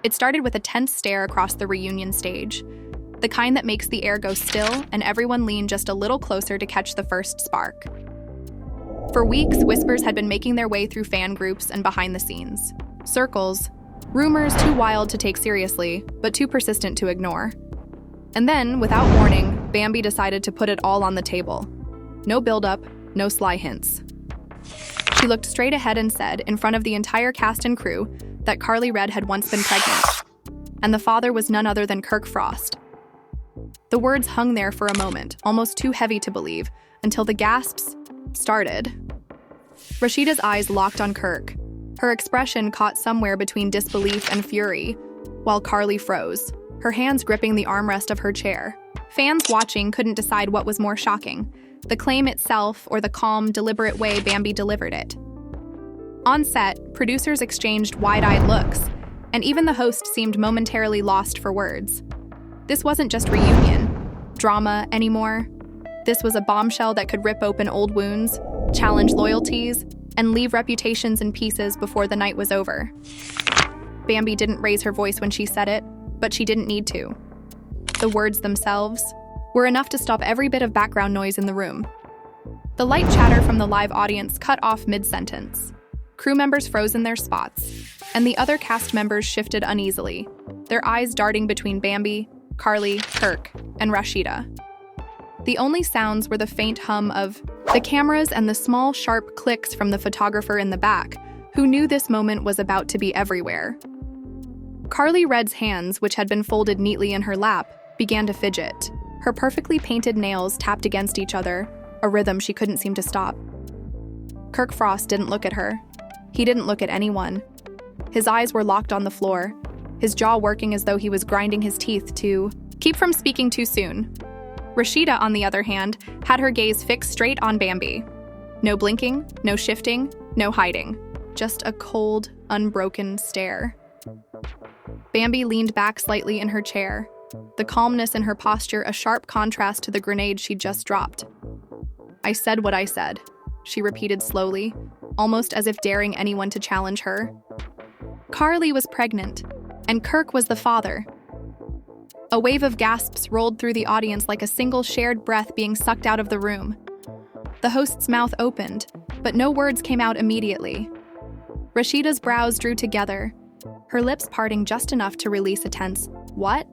It started with a tense stare across the reunion stage, the kind that makes the air go still and everyone lean just a little closer to catch the first spark. For weeks, whispers had been making their way through fan groups and behind the scenes. Circles, rumors too wild to take seriously, but too persistent to ignore. And then, without warning, Bambi decided to put it all on the table. No build-up, no sly hints. She looked straight ahead and said, in front of the entire cast and crew, that Karlie Redd had once been pregnant, and the father was none other than Kirk Frost. The words hung there for a moment, almost too heavy to believe, until the gasps started. Rasheeda's eyes locked on Kirk. Her expression caught somewhere between disbelief and fury, while Karlie froze, her hands gripping the armrest of her chair. Fans watching couldn't decide what was more shocking, the claim itself or the calm, deliberate way Bambi delivered it. On set, producers exchanged wide-eyed looks, and even the host seemed momentarily lost for words. This wasn't just reunion, drama anymore. This was a bombshell that could rip open old wounds, challenge loyalties, and leave reputations in pieces before the night was over. Bambi didn't raise her voice when she said it, but she didn't need to. The words themselves were enough to stop every bit of background noise in the room. The light chatter from the live audience cut off mid-sentence. Crew members froze in their spots, and the other cast members shifted uneasily, their eyes darting between Bambi, Karlie, Kirk, and Rasheeda. The only sounds were the faint hum of the cameras and the small, sharp clicks from the photographer in the back, who knew this moment was about to be everywhere. Karlie Redd's hands, which had been folded neatly in her lap, began to fidget. Her perfectly painted nails tapped against each other, a rhythm she couldn't seem to stop. Kirk Frost didn't look at her. He didn't look at anyone. His eyes were locked on the floor, his jaw working as though he was grinding his teeth to keep from speaking too soon. Rasheeda, on the other hand, had her gaze fixed straight on Bambi. No blinking, no shifting, no hiding. Just a cold, unbroken stare. Bambi leaned back slightly in her chair, the calmness in her posture a sharp contrast to the grenade she'd just dropped. "I said what I said," she repeated slowly, almost as if daring anyone to challenge her. Karlie was pregnant, and Kirk was the father. A wave of gasps rolled through the audience like a single shared breath being sucked out of the room. The host's mouth opened, but no words came out immediately. Rasheeda's brows drew together, her lips parting just enough to release a tense, "What?"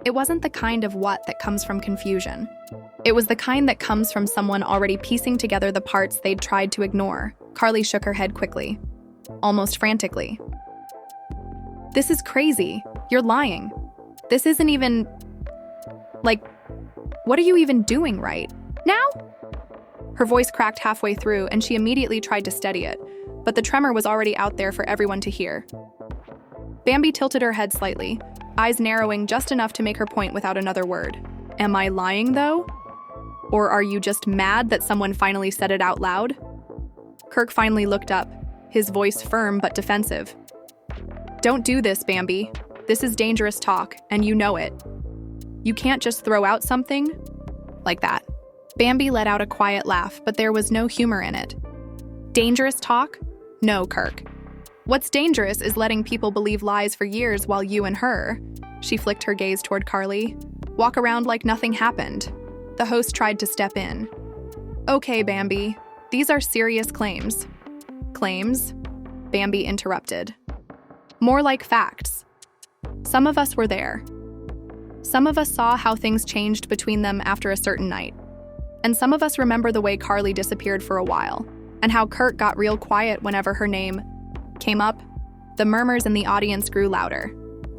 It wasn't the kind of what that comes from confusion. It was the kind that comes from someone already piecing together the parts they'd tried to ignore. Karlie shook her head quickly, almost frantically. "This is crazy. You're lying. This isn't even... what are you even doing right now?" Her voice cracked halfway through, and she immediately tried to steady it, but the tremor was already out there for everyone to hear. Bambi tilted her head slightly, eyes narrowing just enough to make her point without another word. "Am I lying, though? Or are you just mad that someone finally said it out loud?" Kirk finally looked up, his voice firm but defensive. "Don't do this, Bambi. This is dangerous talk, and you know it. You can't just throw out something like that." Bambi let out a quiet laugh, but there was no humor in it. "Dangerous talk? No, Kirk. What's dangerous is letting people believe lies for years while you and her," she flicked her gaze toward Karlie, "walk around like nothing happened." The host tried to step in. "Okay, Bambi, these are serious claims." "Claims?" Bambi interrupted. "More like facts. Some of us were there. Some of us saw how things changed between them after a certain night. And some of us remember the way Karlie disappeared for a while, and how Kirk got real quiet whenever her name came up." The murmurs in the audience grew louder.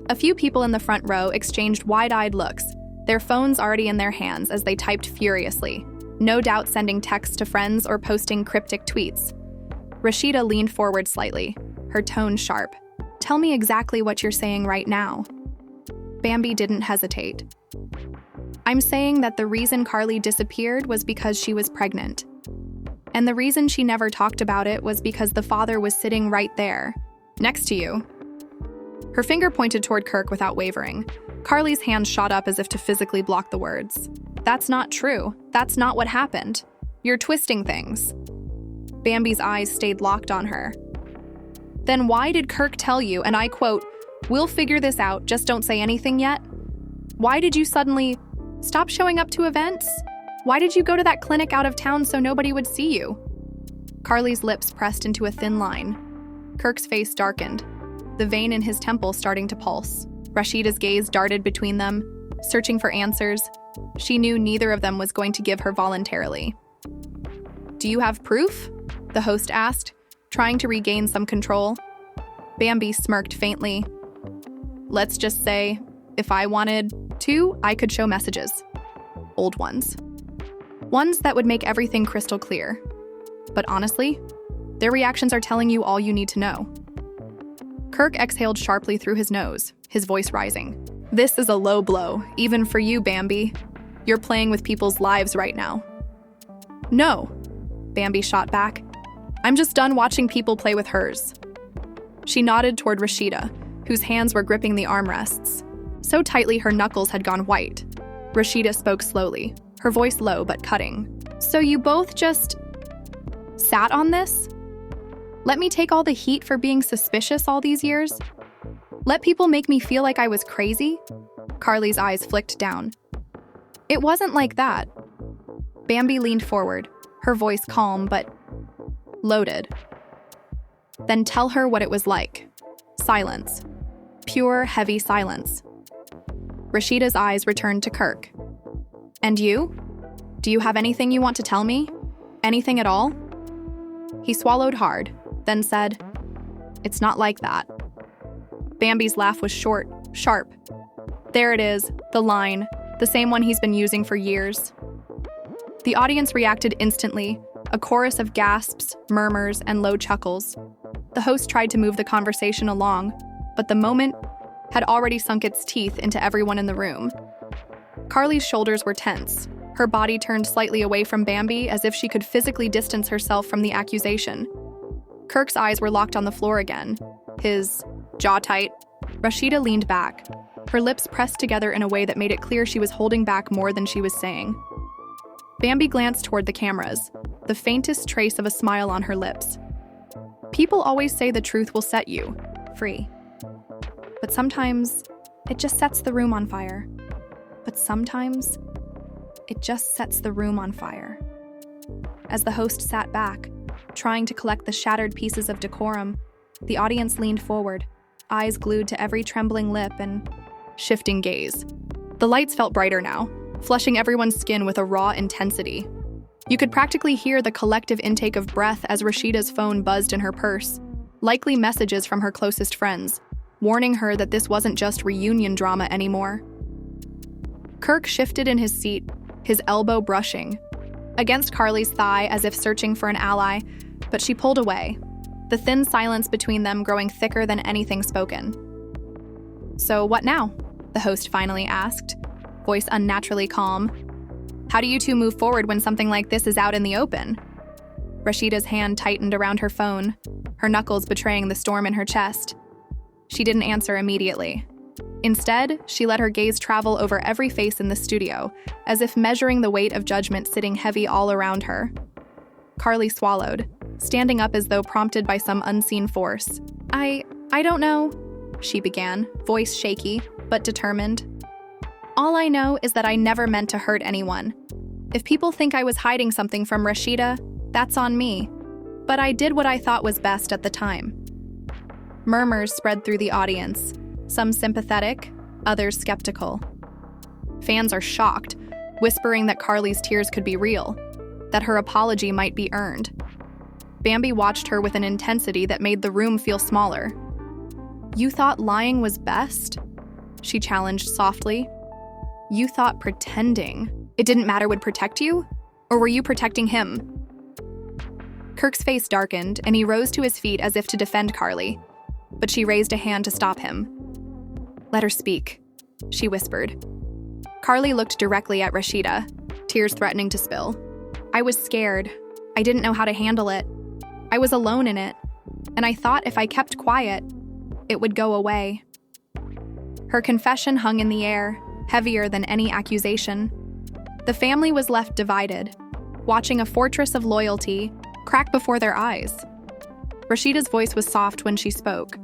A few people in the front row exchanged wide-eyed looks, their phones already in their hands as they typed furiously, no doubt sending texts to friends or posting cryptic tweets. Rasheeda leaned forward slightly, her tone sharp. "Tell me exactly what you're saying right now." Bambi didn't hesitate. "I'm saying that the reason Karlie disappeared was because she was pregnant. And the reason she never talked about it was because the father was sitting right there, next to you." Her finger pointed toward Kirk without wavering. Karlie's hand shot up as if to physically block the words. "That's not true. That's not what happened. You're twisting things." Bambi's eyes stayed locked on her. "Then why did Kirk tell you, and I quote, We'll figure this out, just don't say anything yet. Why did you suddenly stop showing up to events? Why did you go to that clinic out of town so nobody would see you? Karlie's lips pressed into a thin line. Kirk's face darkened, the vein in his temple starting to pulse. Rasheeda's gaze darted between them, searching for answers. She knew neither of them was going to give her voluntarily. Do you have proof? The host asked, trying to regain some control. Bambi smirked faintly. Let's just say, if I wanted to, I could show messages. Old ones. Ones that would make everything crystal clear. But honestly, their reactions are telling you all you need to know. Kirk exhaled sharply through his nose, his voice rising. This is a low blow, even for you, Bambi. You're playing with people's lives right now. No, Bambi shot back. I'm just done watching people play with hers. She nodded toward Rasheeda, whose hands were gripping the armrests. So tightly her knuckles had gone white. Rasheeda spoke slowly, her voice low but cutting. So you both just sat on this? Let me take all the heat for being suspicious all these years? Let people make me feel like I was crazy? Karlie's eyes flicked down. It wasn't like that. Bambi leaned forward, her voice calm but loaded. Then tell her what it was like. Silence. Pure, heavy silence. Rasheeda's eyes returned to Kirk. And you? Do you have anything you want to tell me? Anything at all? He swallowed hard, then said, It's not like that. Bambi's laugh was short, sharp. There it is, the line, the same one he's been using for years. The audience reacted instantly, a chorus of gasps, murmurs, and low chuckles. The host tried to move the conversation along, but the moment had already sunk its teeth into everyone in the room. Karlie's shoulders were tense. Her body turned slightly away from Bambi as if she could physically distance herself from the accusation. Kirk's eyes were locked on the floor again, his jaw tight. Rasheeda leaned back, her lips pressed together in a way that made it clear she was holding back more than she was saying. Bambi glanced toward the cameras, the faintest trace of a smile on her lips. People always say the truth will set you free. But sometimes, it just sets the room on fire. But sometimes, it just sets the room on fire. As the host sat back, trying to collect the shattered pieces of decorum, the audience leaned forward, eyes glued to every trembling lip and shifting gaze. The lights felt brighter now, flushing everyone's skin with a raw intensity. You could practically hear the collective intake of breath as Rasheeda's phone buzzed in her purse, likely messages from her closest friends, warning her that this wasn't just reunion drama anymore. Kirk shifted in his seat, his elbow brushing against Karlie's thigh as if searching for an ally, but she pulled away, the thin silence between them growing thicker than anything spoken. So what now? The host finally asked, voice unnaturally calm. How do you two move forward when something like this is out in the open? Rasheeda's hand tightened around her phone, her knuckles betraying the storm in her chest. She didn't answer immediately. Instead, she let her gaze travel over every face in the studio, as if measuring the weight of judgment sitting heavy all around her. Karlie swallowed, standing up as though prompted by some unseen force. I don't know, she began, voice shaky, but determined. All I know is that I never meant to hurt anyone. If people think I was hiding something from Rasheeda, that's on me. But I did what I thought was best at the time. Murmurs spread through the audience, some sympathetic, others skeptical. Fans are shocked, whispering that Karlie's tears could be real, that her apology might be earned. Bambi watched her with an intensity that made the room feel smaller. You thought lying was best? She challenged softly. You thought pretending it didn't matter would protect you? Or were you protecting him? Kirk's face darkened, and he rose to his feet as if to defend Karlie, but she raised a hand to stop him. Let her speak, she whispered. Karlie looked directly at Rasheeda, tears threatening to spill. I was scared. I didn't know how to handle it. I was alone in it, and I thought if I kept quiet, it would go away. Her confession hung in the air, heavier than any accusation. The family was left divided, watching a fortress of loyalty crack before their eyes. Rasheeda's voice was soft when she spoke,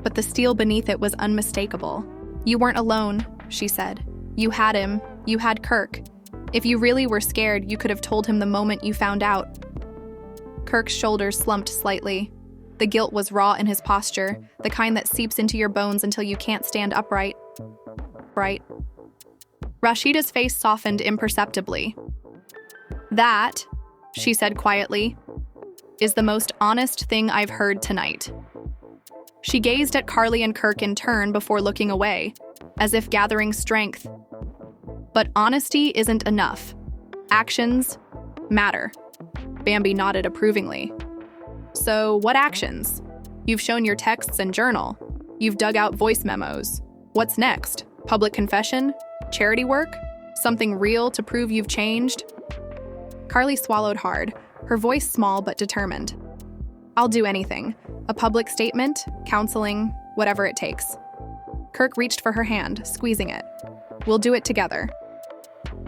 but the steel beneath it was unmistakable. "You weren't alone," she said. "You had him. You had Kirk. If you really were scared, you could have told him the moment you found out." Kirk's shoulders slumped slightly. The guilt was raw in his posture, the kind that seeps into your bones until you can't stand upright. Right. Rasheeda's face softened imperceptibly. "That," she said quietly, "is the most honest thing I've heard tonight." She gazed at Karlie and Kirk in turn before looking away, as if gathering strength. But honesty isn't enough. Actions matter. Bambi nodded approvingly. "So, what actions? You've shown your texts and journal. You've dug out voice memos. What's next? Public confession? Charity work? Something real to prove you've changed?" Karlie swallowed hard, her voice small but determined. "I'll do anything. A public statement, counseling, whatever it takes." Kirk reached for her hand, squeezing it. "We'll do it together."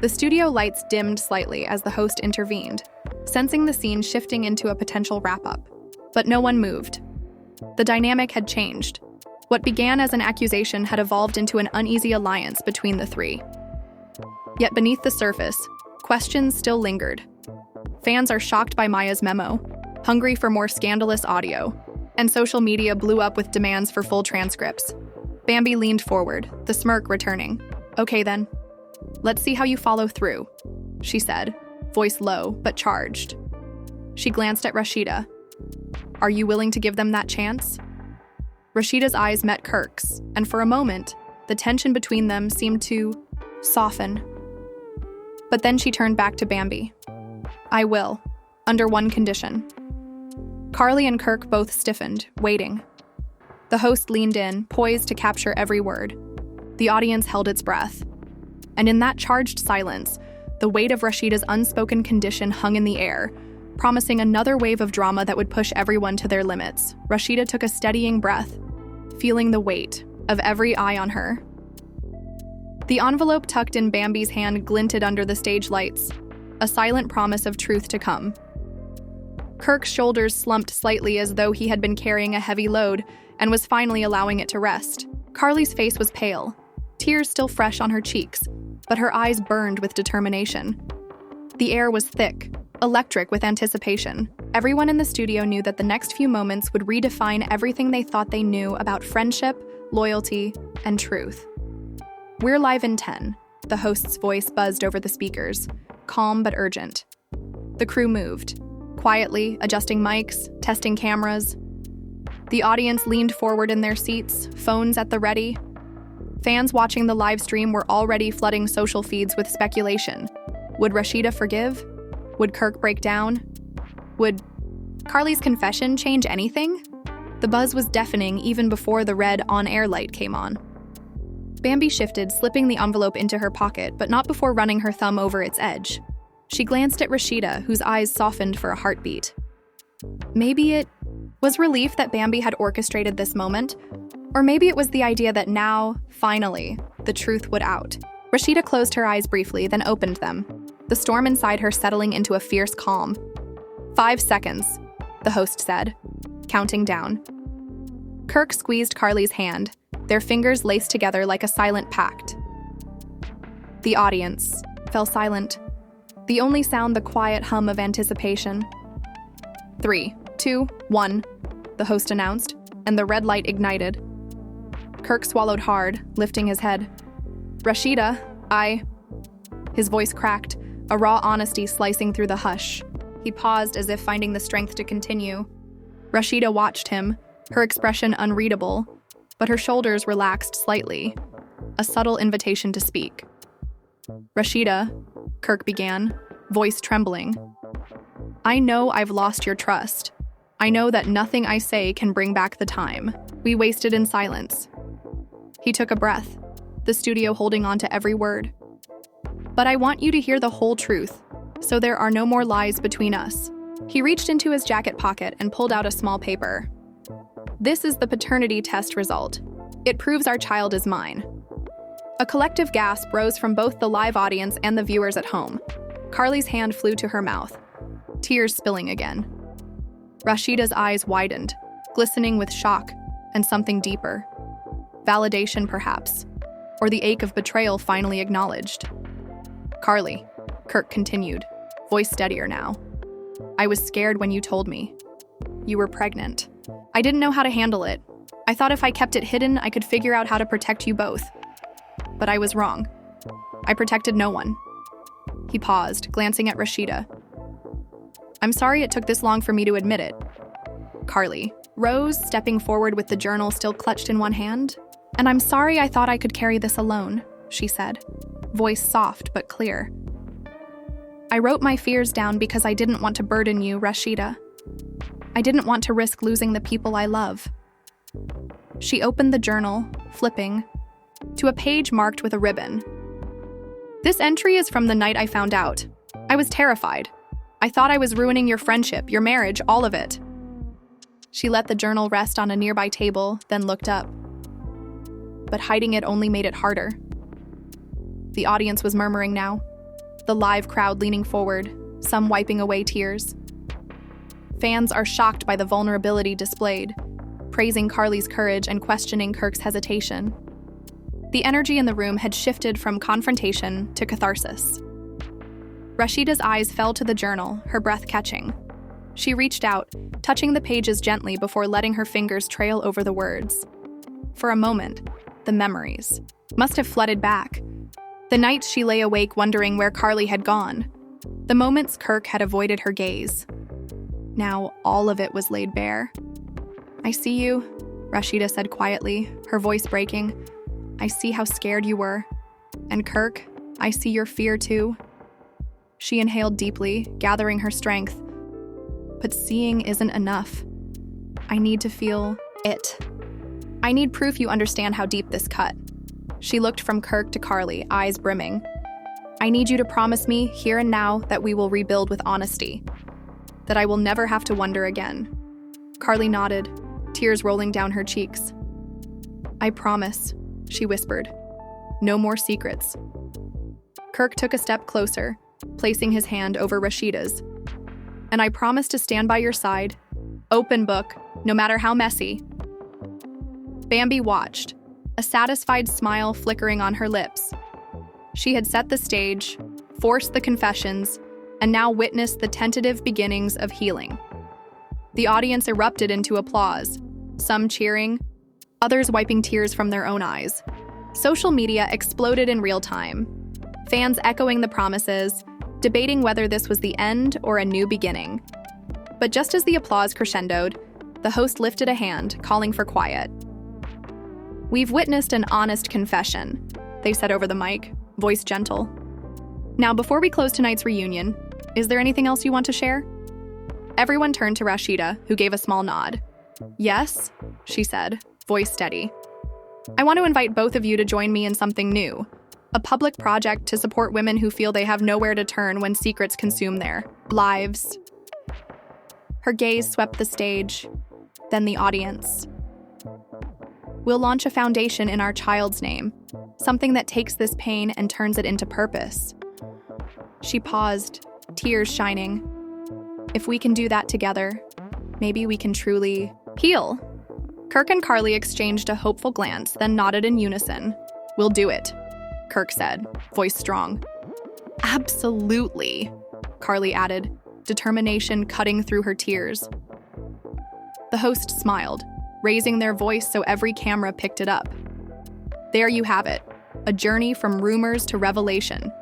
The studio lights dimmed slightly as the host intervened, sensing the scene shifting into a potential wrap-up. But no one moved. The dynamic had changed. What began as an accusation had evolved into an uneasy alliance between the three. Yet beneath the surface, questions still lingered. Fans are shocked by Maya's memo, hungry for more scandalous audio, and social media blew up with demands for full transcripts. Bambi leaned forward, the smirk returning. "Okay then. Let's see how you follow through," she said, voice low but charged. She glanced at Rasheeda. "Are you willing to give them that chance?" Rasheeda's eyes met Kirk's, and for a moment, the tension between them seemed to soften. But then she turned back to Bambi. "I will, under one condition." Karlie and Kirk both stiffened, waiting. The host leaned in, poised to capture every word. The audience held its breath. And in that charged silence, the weight of Rasheeda's unspoken condition hung in the air, promising another wave of drama that would push everyone to their limits. Rasheeda took a steadying breath, feeling the weight of every eye on her. The envelope tucked in Bambi's hand glinted under the stage lights, a silent promise of truth to come. Kirk's shoulders slumped slightly as though he had been carrying a heavy load and was finally allowing it to rest. Karlie's face was pale, tears still fresh on her cheeks, but her eyes burned with determination. The air was thick, electric with anticipation. Everyone in the studio knew that the next few moments would redefine everything they thought they knew about friendship, loyalty, and truth. "We're live in 10, the host's voice buzzed over the speakers, calm but urgent. The crew moved, quietly adjusting mics, testing cameras. The audience leaned forward in their seats, phones at the ready. Fans watching the live stream were already flooding social feeds with speculation. Would Rasheeda forgive? Would Kirk break down? Would Karlie's confession change anything? The buzz was deafening even before the red on-air light came on. Bambi shifted, slipping the envelope into her pocket, but not before running her thumb over its edge. She glanced at Rasheeda, whose eyes softened for a heartbeat. Maybe it was relief that Bambi had orchestrated this moment, or maybe it was the idea that now, finally, the truth would out. Rasheeda closed her eyes briefly, then opened them, the storm inside her settling into a fierce calm. 5 seconds, the host said, counting down. Kirk squeezed Karlie's hand, their fingers laced together like a silent pact. The audience fell silent, the only sound the quiet hum of anticipation. 3, 2, 1, the host announced, and the red light ignited. Kirk swallowed hard, lifting his head. "Rasheeda, His voice cracked, a raw honesty slicing through the hush. He paused as if finding the strength to continue. Rasheeda watched him, her expression unreadable, but her shoulders relaxed slightly, a subtle invitation to speak. "Rasheeda," Kirk began, voice trembling. "I know I've lost your trust. I know that nothing I say can bring back the time we wasted in silence." He took a breath, the studio holding on to every word. "But I want you to hear the whole truth, so there are no more lies between us." He reached into his jacket pocket and pulled out a small paper. "This is the paternity test result. It proves our child is mine." A collective gasp rose from both the live audience and the viewers at home. Karlie's hand flew to her mouth, tears spilling again. Rasheeda's eyes widened, glistening with shock, and something deeper. Validation, perhaps, or the ache of betrayal finally acknowledged. "Karlie," Kirk continued, voice steadier now. "I was scared when you told me. You were pregnant. I didn't know how to handle it. I thought if I kept it hidden, I could figure out how to protect you both. But I was wrong. I protected no one." He paused, glancing at Rasheeda. "I'm sorry it took this long for me to admit it." Karlie rose, stepping forward with the journal still clutched in one hand. "And I'm sorry I thought I could carry this alone," she said, voice soft but clear. "I wrote my fears down because I didn't want to burden you, Rasheeda. I didn't want to risk losing the people I love." She opened the journal, flipping to a page marked with a ribbon. "This entry is from the night I found out. I was terrified. I thought I was ruining your friendship, your marriage, all of it." She let the journal rest on a nearby table, then looked up. But hiding it only made it harder. The audience was murmuring now, the live crowd leaning forward, some wiping away tears. Fans are shocked by the vulnerability displayed, praising Karlie's courage and questioning Kirk's hesitation. The energy in the room had shifted from confrontation to catharsis. Rasheeda's eyes fell to the journal, her breath catching. She reached out, touching the pages gently before letting her fingers trail over the words. For a moment, the memories must have flooded back. The nights she lay awake wondering where Karlie had gone. The moments Kirk had avoided her gaze. Now all of it was laid bare. "I see you," Rasheeda said quietly, her voice breaking. "I see how scared you were. And Kirk, I see your fear too." She inhaled deeply, gathering her strength. "But seeing isn't enough. I need to feel it. I need proof you understand how deep this cut." She looked from Kirk to Karlie, eyes brimming. "I need you to promise me, here and now, that we will rebuild with honesty. That I will never have to wonder again." Karlie nodded, tears rolling down her cheeks. "I promise," she whispered. "No more secrets." Kirk took a step closer, placing his hand over Rasheeda's. "And I promise to stand by your side, open book, no matter how messy." Bambi watched, a satisfied smile flickering on her lips. She had set the stage, forced the confessions, and now witnessed the tentative beginnings of healing. The audience erupted into applause, some cheering, others wiping tears from their own eyes. Social media exploded in real time, fans echoing the promises, debating whether this was the end or a new beginning. But just as the applause crescendoed, the host lifted a hand, calling for quiet. "We've witnessed an honest confession," they said over the mic, voice gentle. "Now, before we close tonight's reunion, is there anything else you want to share?" Everyone turned to Rasheeda, who gave a small nod. "Yes," she said, voice steady. "I want to invite both of you to join me in something new, a public project to support women who feel they have nowhere to turn when secrets consume their lives." Her gaze swept the stage, then the audience. "We'll launch a foundation in our child's name, something that takes this pain and turns it into purpose." She paused, tears shining. "If we can do that together, maybe we can truly heal." Kirk and Karlie exchanged a hopeful glance, then nodded in unison. "We'll do it," Kirk said, voice strong. "Absolutely," Karlie added, determination cutting through her tears. The host smiled, raising their voice so every camera picked it up. There you have it, a journey from rumors to revelation,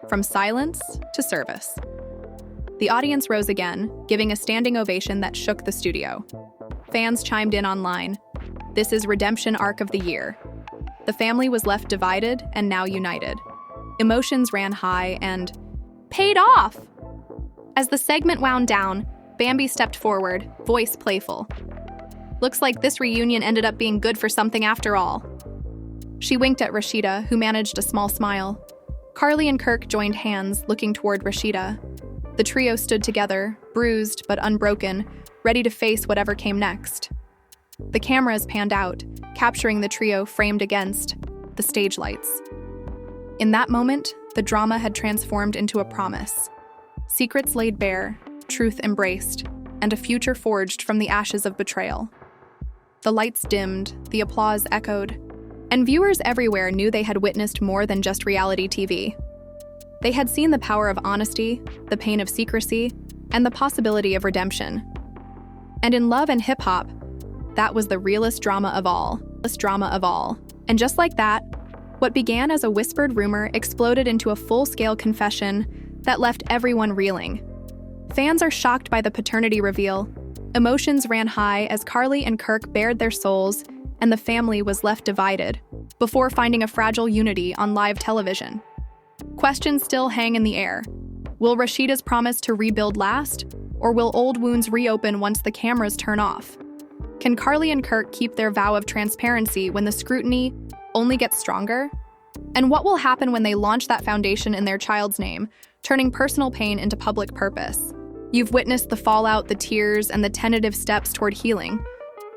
from silence to service. The audience rose again, giving a standing ovation that shook the studio. Fans chimed in online. This is Redemption Arc of the Year. The family was left divided and now united. Emotions ran high and paid off. As the segment wound down, Bambi stepped forward, voice playful. "Looks like this reunion ended up being good for something after all." She winked at Rasheeda, who managed a small smile. Karlie and Kirk joined hands, looking toward Rasheeda. The trio stood together, bruised but unbroken, ready to face whatever came next. The cameras panned out, capturing the trio framed against the stage lights. In that moment, the drama had transformed into a promise. Secrets laid bare, truth embraced, and a future forged from the ashes of betrayal. The lights dimmed, the applause echoed, and viewers everywhere knew they had witnessed more than just reality TV. They had seen the power of honesty, the pain of secrecy, and the possibility of redemption. And in love and hip-hop, that was the realest drama of all. And just like that, what began as a whispered rumor exploded into a full-scale confession that left everyone reeling. Fans are shocked by the paternity reveal. Emotions ran high as Karlie and Kirk bared their souls, and the family was left divided, before finding a fragile unity on live television. Questions still hang in the air. Will Rasheeda's promise to rebuild last, or will old wounds reopen once the cameras turn off? Can Karlie and Kirk keep their vow of transparency when the scrutiny only gets stronger? And what will happen when they launch that foundation in their child's name, turning personal pain into public purpose? You've witnessed the fallout, the tears, and the tentative steps toward healing.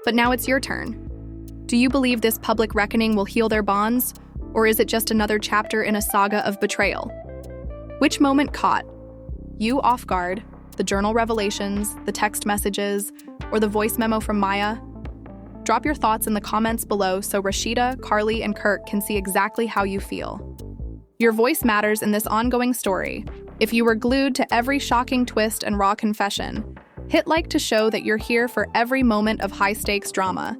But now it's your turn. Do you believe this public reckoning will heal their bonds, or is it just another chapter in a saga of betrayal? Which moment caught you off guard? The journal revelations, the text messages, or the voice memo from Maya? Drop your thoughts in the comments below so Rasheeda, Karlie, and Kirk can see exactly how you feel. Your voice matters in this ongoing story. If you were glued to every shocking twist and raw confession, hit like to show that you're here for every moment of high-stakes drama.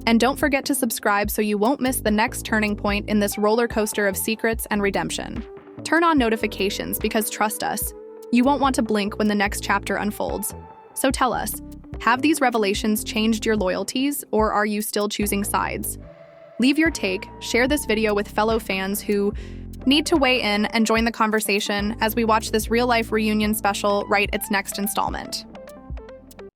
And don't forget to subscribe so you won't miss the next turning point in this roller coaster of secrets and redemption. Turn on notifications because trust us, you won't want to blink when the next chapter unfolds. So tell us, have these revelations changed your loyalties, or are you still choosing sides? Leave your take, share this video with fellow fans who need to weigh in and join the conversation as we watch this real-life reunion special write its next installment.